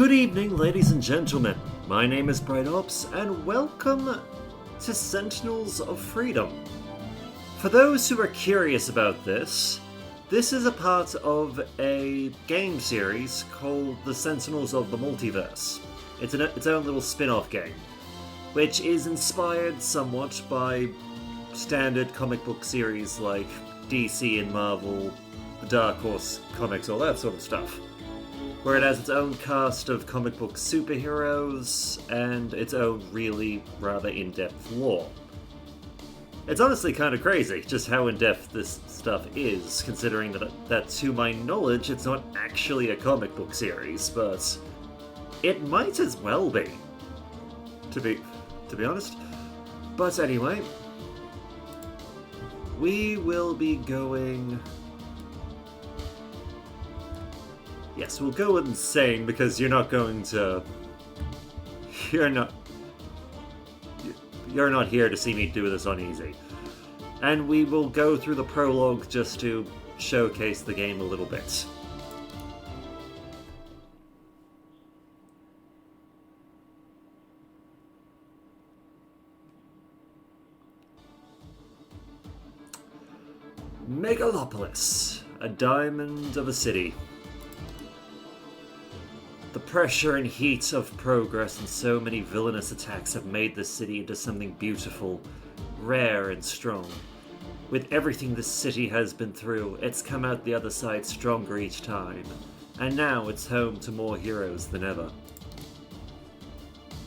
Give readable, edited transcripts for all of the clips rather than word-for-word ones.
Good evening, ladies and gentlemen. My name is Bright Ops, and welcome to Sentinels of Freedom. For those who are curious about this is a part of a game series called the Sentinels of the Multiverse. It's its own little spin-off game, which is inspired somewhat by standard comic book series like DC and Marvel, the Dark Horse comics, all that sort of stuff, where it has its own cast of comic book superheroes and its own really rather in-depth lore. It's honestly kind of crazy just how in-depth this stuff is, considering that to my knowledge it's not actually a comic book series, but it might as well be, to be honest. But anyway, we will be going... Yes, we'll go insane because you're not here to see me do this on easy. And we will go through the prologue just to showcase the game a little bit. Megalopolis, a diamond of a city. The pressure and heat of progress and so many villainous attacks have made this city into something beautiful, rare and strong. With everything this city has been through, it's come out the other side stronger each time, and now it's home to more heroes than ever.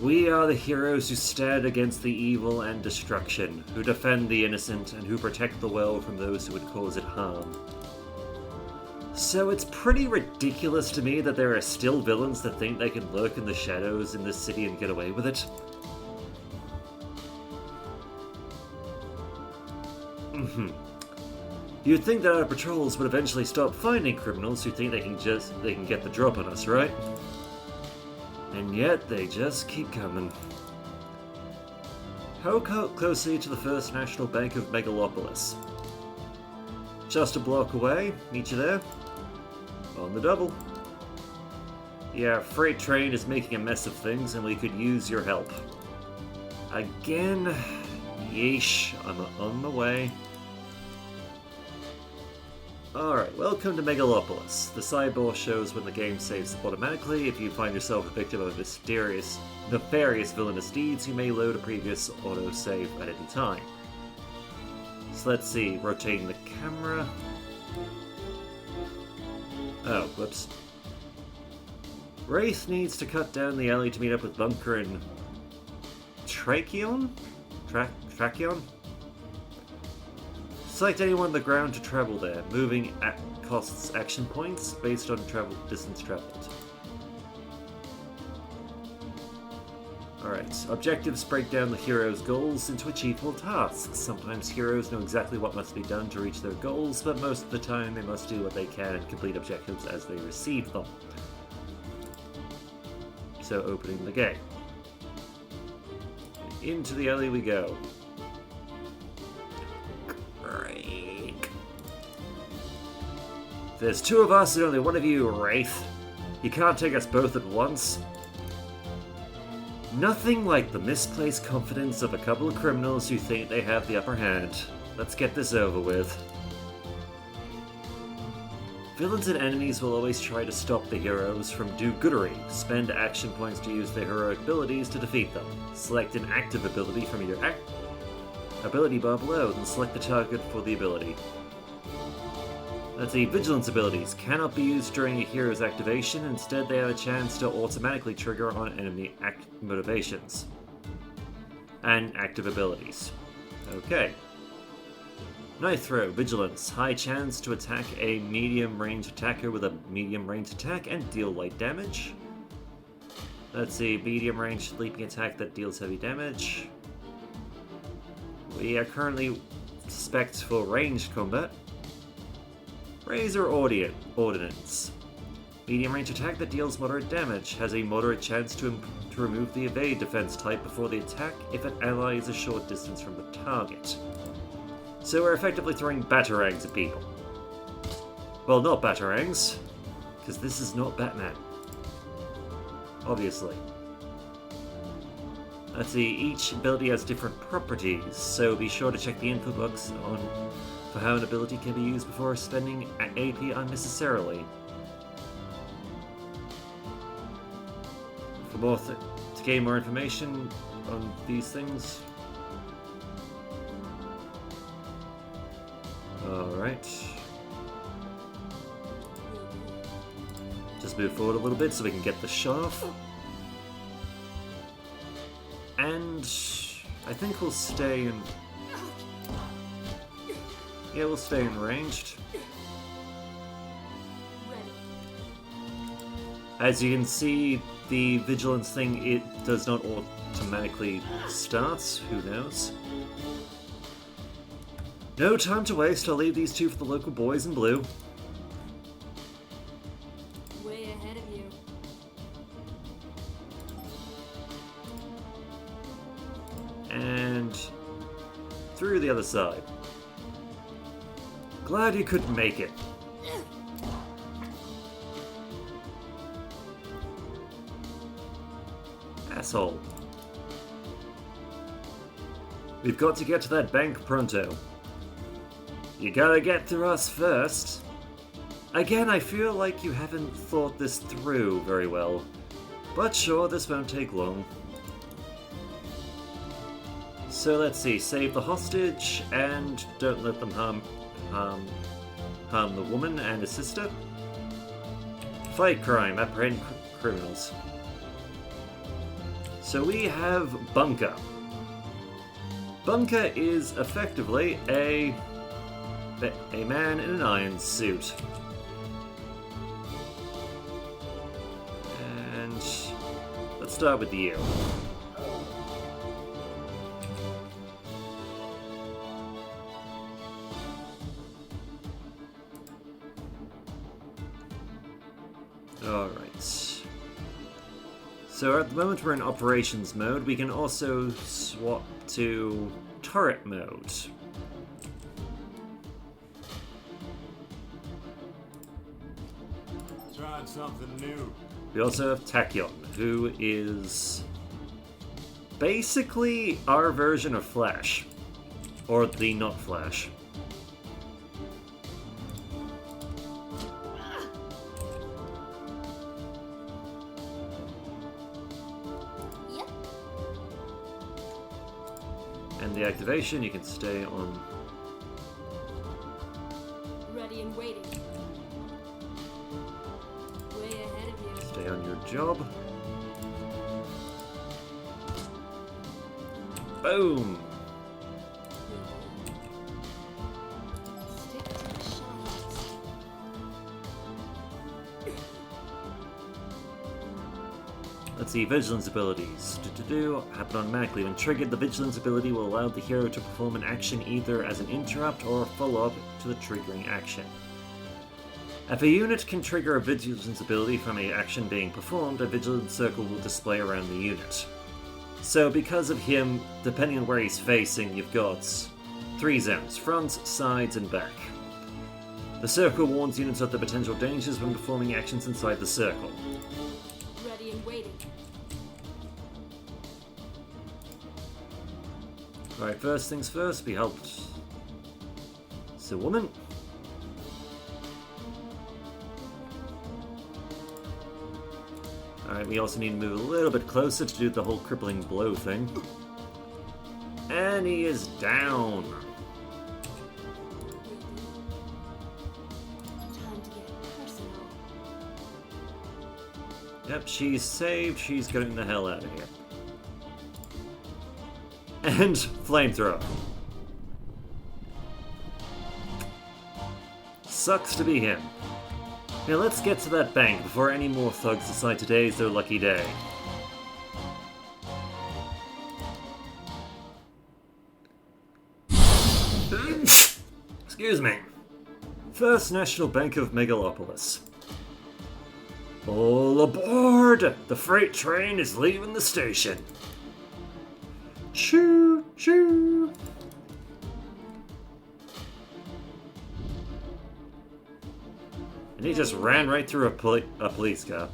We are the heroes who stand against the evil and destruction, who defend the innocent, and who protect the world from those who would cause it harm. So it's pretty ridiculous to me that there are still villains that think they can lurk in the shadows in this city and get away with it. You'd think that our patrols would eventually stop finding criminals who think they can get the drop on us, right? And yet they just keep coming. How closely to the First National Bank of Megalopolis? Just a block away. Meet you there. On the double. Yeah, freight train is making a mess of things and we could use your help. Again? Yeesh, I'm on my way. Alright, welcome to Megalopolis. The sidebar shows when the game saves automatically. If you find yourself a victim of nefarious villainous deeds, you may load a previous autosave at any time. So let's see, rotating the camera. Oh, whoops. Wraith needs to cut down the alley to meet up with Bunker and Tracheon? Select anyone on the ground to travel there. Moving costs action points based on distance traveled. Alright, objectives break down the hero's goals into achievable tasks. Sometimes heroes know exactly what must be done to reach their goals, but most of the time they must do what they can and complete objectives as they receive them. So opening the gate. Into the alley we go. Great. There's two of us and only one of you, Wraith. You can't take us both at once. Nothing like the misplaced confidence of a couple of criminals who think they have the upper hand. Let's get this over with. Villains and enemies will always try to stop the heroes from do-goodery. Spend action points to use their heroic abilities to defeat them. Select an active ability from your ability bar below, then select the target for the ability. Let's see, vigilance abilities cannot be used during a hero's activation. Instead, they have a chance to automatically trigger on enemy motivations and active abilities. Okay. Knife throw, vigilance, high chance to attack a medium range attacker with a medium range attack and deal light damage. Let's see, medium range leaping attack that deals heavy damage. We are currently spec'd for ranged combat. Razor Ordnance. Medium range attack that deals moderate damage. Has a moderate chance to remove the evade defense type before the attack if an ally is a short distance from the target. So we're effectively throwing batarangs at people. Well, not batarangs, because this is not Batman. obviously. Let's see, each ability has different properties, so be sure to check the info box for how an ability can be used before spending AP unnecessarily. To gain more information on these things. Alright. Just move forward a little bit so we can get the shot off. And I think we'll stay in... Yeah, we'll stay in ranged. As you can see, the vigilance thing, it does not automatically start. Who knows? No time to waste. I'll leave these two for the local boys in blue. Way ahead of you. And through the other side. Glad you could make it. Asshole. We've got to get to that bank pronto. You gotta get through us first. Again, I feel like you haven't thought this through very well. But sure, this won't take long. So let's see, save the hostage and don't let them harm the woman and his sister. Fight crime, apprehend criminals. So we have Bunker. Bunker is effectively a man in an iron suit. And let's start with you. Alright. So at the moment we're in operations mode. We can also swap to turret mode. Trying something new. We also have Tachyon, who is basically our version of Flash. Or the not Flash. Yep. And the activation, you can stay on. Ready and waiting. Way ahead of you. Stay on your job. Boom! Stick to the shadows. Let's see, vigilance abilities. Happen automatically. When triggered, the vigilance ability will allow the hero to perform an action either as an interrupt or a follow-up to the triggering action. If a unit can trigger a vigilance ability from an action being performed, a vigilance circle will display around the unit. So because of him, depending on where he's facing, you've got 3 zones: front, sides, and back. The circle warns units of the potential dangers when performing actions inside the circle. Ready and waiting. Right, first things first, we helped the woman. Alright, we also need to move a little bit closer to do the whole crippling blow thing. And he is down. Time to get personal. Yep, she's saved. She's getting the hell out of here. And flamethrower. Sucks to be him. Now let's get to that bank before any more thugs decide today's their lucky day. Excuse me. First National Bank of Megalopolis. All aboard! The freight train is leaving the station. Choo choo! And he just ran right through a police car.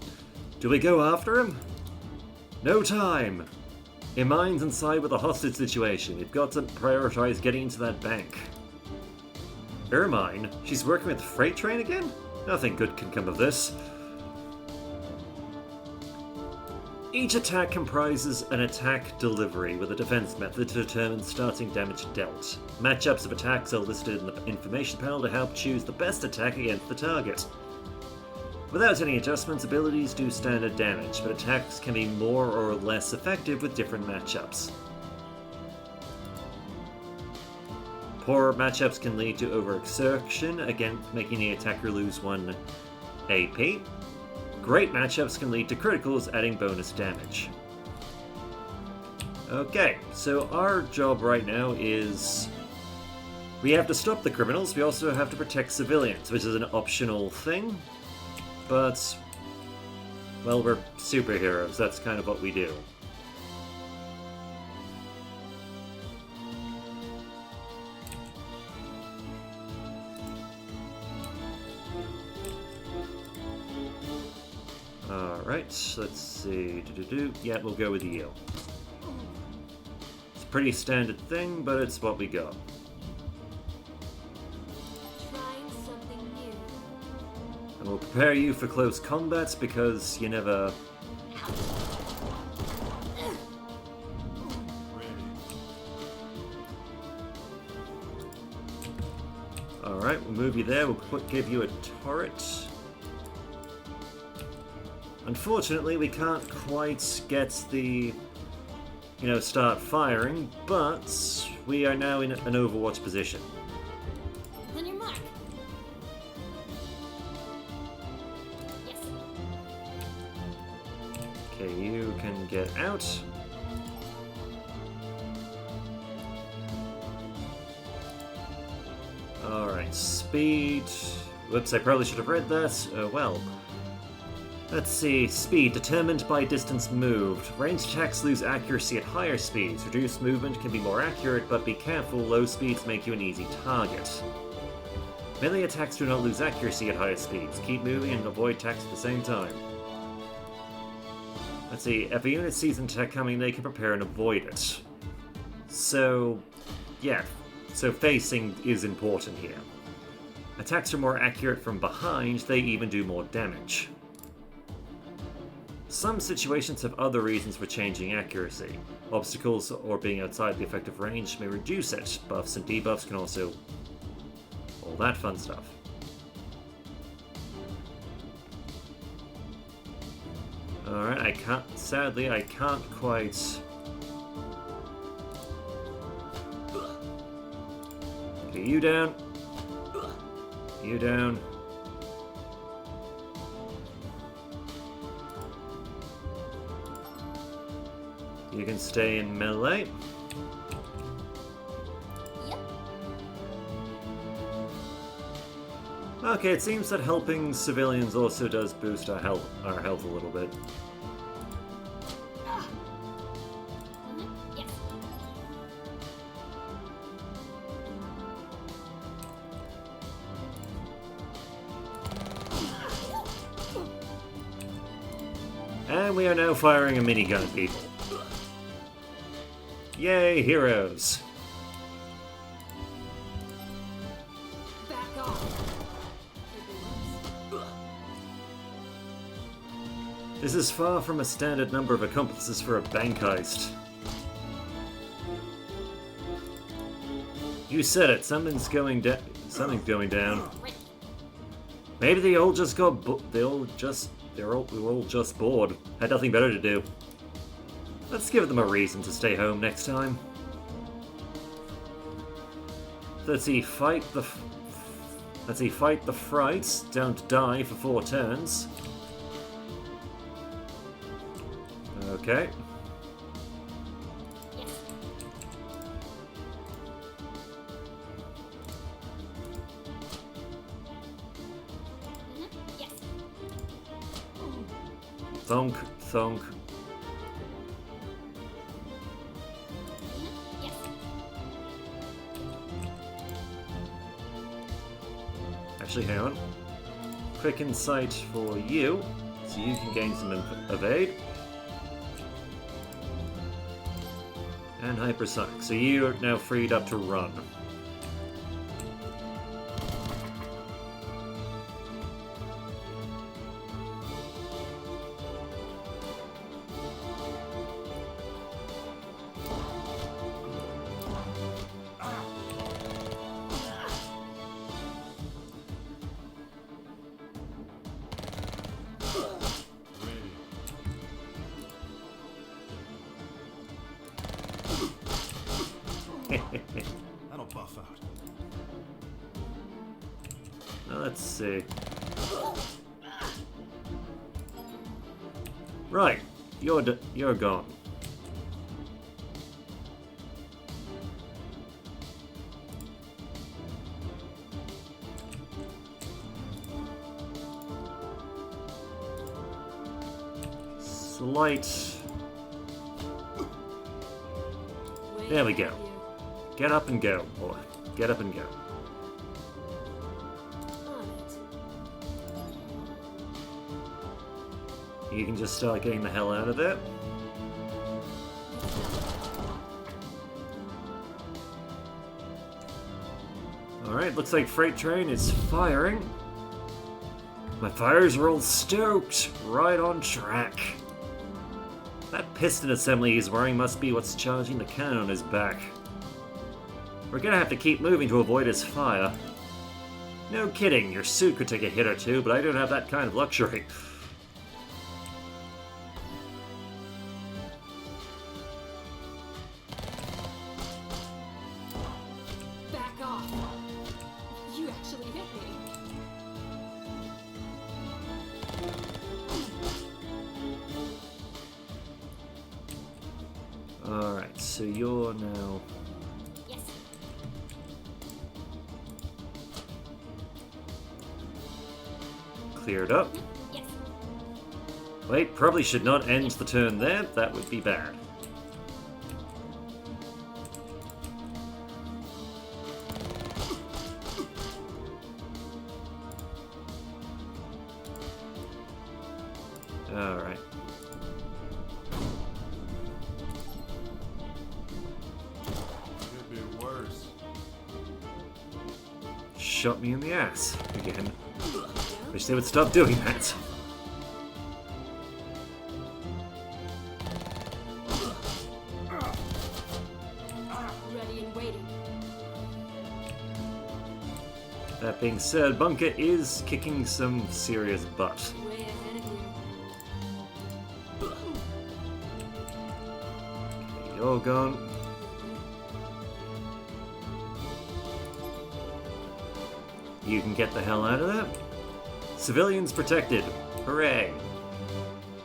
Do we go after him? No time! Ermine's inside with a hostage situation. We've got to prioritize getting into that bank. Ermine? She's working with the freight train again? Nothing good can come of this. Each attack comprises an attack delivery with a defense method to determine starting damage dealt. Matchups of attacks are listed in the information panel to help choose the best attack against the target. Without any adjustments, abilities do standard damage, but attacks can be more or less effective with different matchups. Poor matchups can lead to overexertion, again making the attacker lose 1 AP. Great matchups can lead to criticals, adding bonus damage. Okay, so our job right now is... we have to stop the criminals, we also have to protect civilians, which is an optional thing. But, well, we're superheroes, that's kind of what we do. Alright, let's see. Yeah, we'll go with you. It's a pretty standard thing, but it's what we got. Trying something new. And we'll prepare you for close combat because you never... Alright, we'll move you there, we'll give you a turret. Unfortunately, we can't quite get the, start firing, but we are now in an Overwatch position. On your mark. Yes. Okay, you can get out. Alright, speed. Whoops, I probably should have read that. Well. Let's see, speed determined by distance moved. Ranged attacks lose accuracy at higher speeds. Reduced movement can be more accurate, but be careful, low speeds make you an easy target. Melee attacks do not lose accuracy at higher speeds. Keep moving and avoid attacks at the same time. Let's see, if a unit sees an attack coming, they can prepare and avoid it. So, yeah, so facing is important here. Attacks are more accurate from behind, they even do more damage. Some situations have other reasons for changing accuracy. Obstacles or being outside the effective range may reduce it. Buffs and debuffs can also... all that fun stuff. Alright, sadly, I can't quite... Okay, you down. You down. You can stay in melee. Yep. Okay, it seems that helping civilians also does boost our health a little bit. Yes. And we are now firing a minigun, people. Yay, heroes! Back off. This is far from a standard number of accomplices for a bank heist. You said it, something's going down. Maybe they all just got we were all just bored. Had nothing better to do. Let's give them a reason to stay home next time. Let's see, fight the frights, don't die for 4 turns. Okay. Yes. Yes. Thunk, thunk. Yes. Actually, hang on. Quick insight for you, so you can gain some evade. And hypersonic. So you're now freed up to run. That'll buff out. Now let's see. Right, you're gone. Slight. There we go. Get up and go, boy. Get up and go. You can just start getting the hell out of there. Alright, looks like Freight Train is firing. My fires are all stoked. Right on track. That piston assembly he's wearing must be what's charging the cannon on his back. We're gonna have to keep moving to avoid his fire. No kidding, your suit could take a hit or two, but I don't have that kind of luxury. Back off. You actually hit me. Alright, so you're now... Yes. cleared up. Yes. Wait, probably should not end the turn there. That would be bad. Alright. Could be worse. Shot me in the ass again. Wish they would stop doing that. Ready and waiting. That being said, Bunker is kicking some serious butt. Way ahead of you. Okay, you're gone. You can get the hell out of there. Civilians protected. Hooray.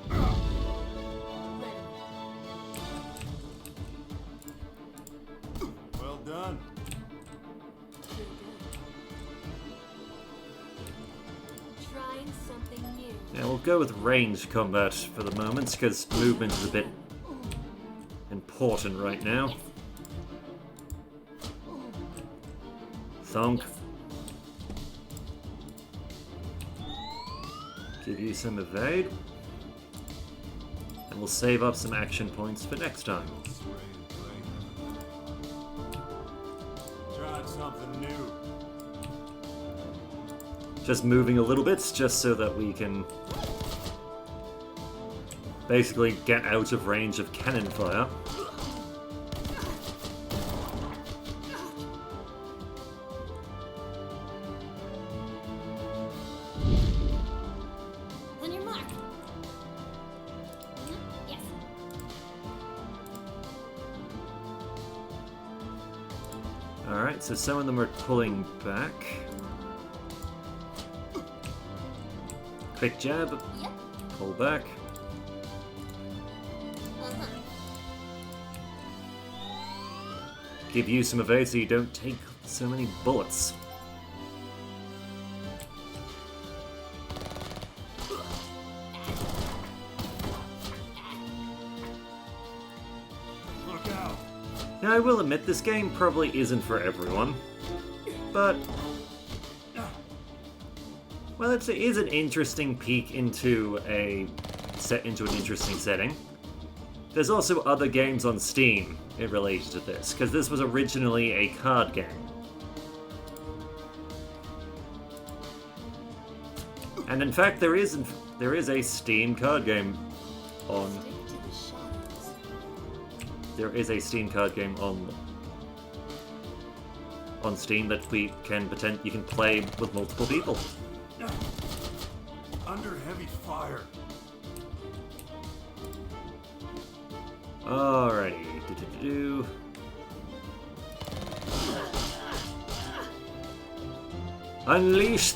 Ready. Well done. You're good. Trying something new. Yeah, we'll go with ranged combat for the moment, because movement is a bit important right now. Yes. Thunk. Give you some evade. And we'll save up some action points for next time. Tried something new. Just moving a little bit, just so that we can basically get out of range of cannon fire. On your mark. Yes. Alright, so some of them are pulling back. Quick jab, Yep. pull back. Uh-huh. Give you some evade so you don't take so many bullets. Look out. Now, I will admit, this game probably isn't for everyone, but... well, it is an interesting peek into an interesting setting. There's also other games on Steam in relation to this, because this was originally a card game. And in fact, there is a Steam card game on. There is a Steam card game on Steam that you can play with multiple people. Under heavy fire. Alrighty. Unleash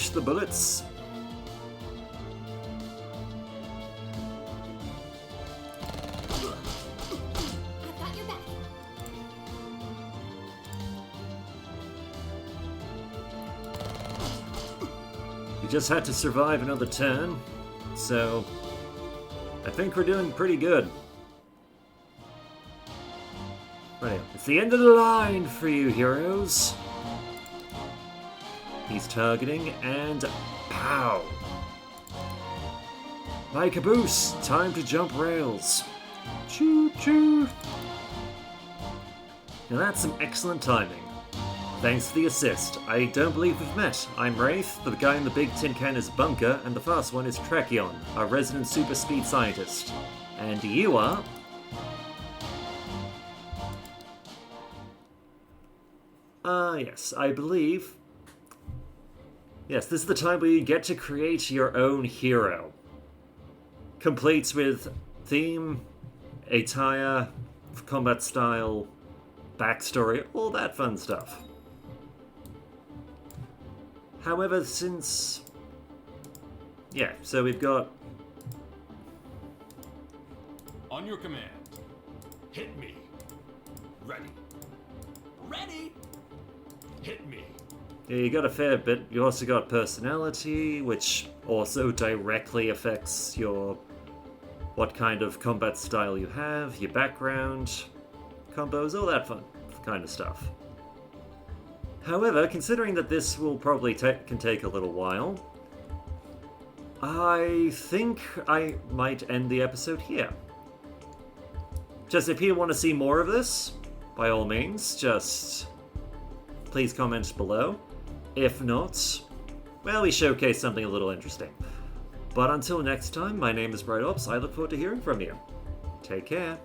the bullets. I've got your back. You just had to survive another turn, so I think we're doing pretty good. Right, it's the end of the line for you, heroes. He's targeting, and pow! My caboose! Time to jump rails. Choo-choo! Now that's some excellent timing. Thanks for the assist. I don't believe we've met. I'm Wraith, the guy in the big tin can is Bunker, and the fast one is Tracheon, our resident super speed scientist. And you are... yes, I believe... Yes, this is the time where you get to create your own hero. Complete with theme, attire, combat style, backstory, all that fun stuff. However, since... Yeah, so we've got... On your command. Hit me. Ready. Ready. Hit me. Yeah, you got a fair bit. You also got personality, which also directly affects your... what kind of combat style you have, your background, combos, all that fun kind of stuff. However, considering that this will probably can take a little while, I think I might end the episode here. Just if you want to see more of this, by all means, just please comment below. If not, well, we showcase something a little interesting. But until next time, my name is Bright Ops. I look forward to hearing from you. Take care.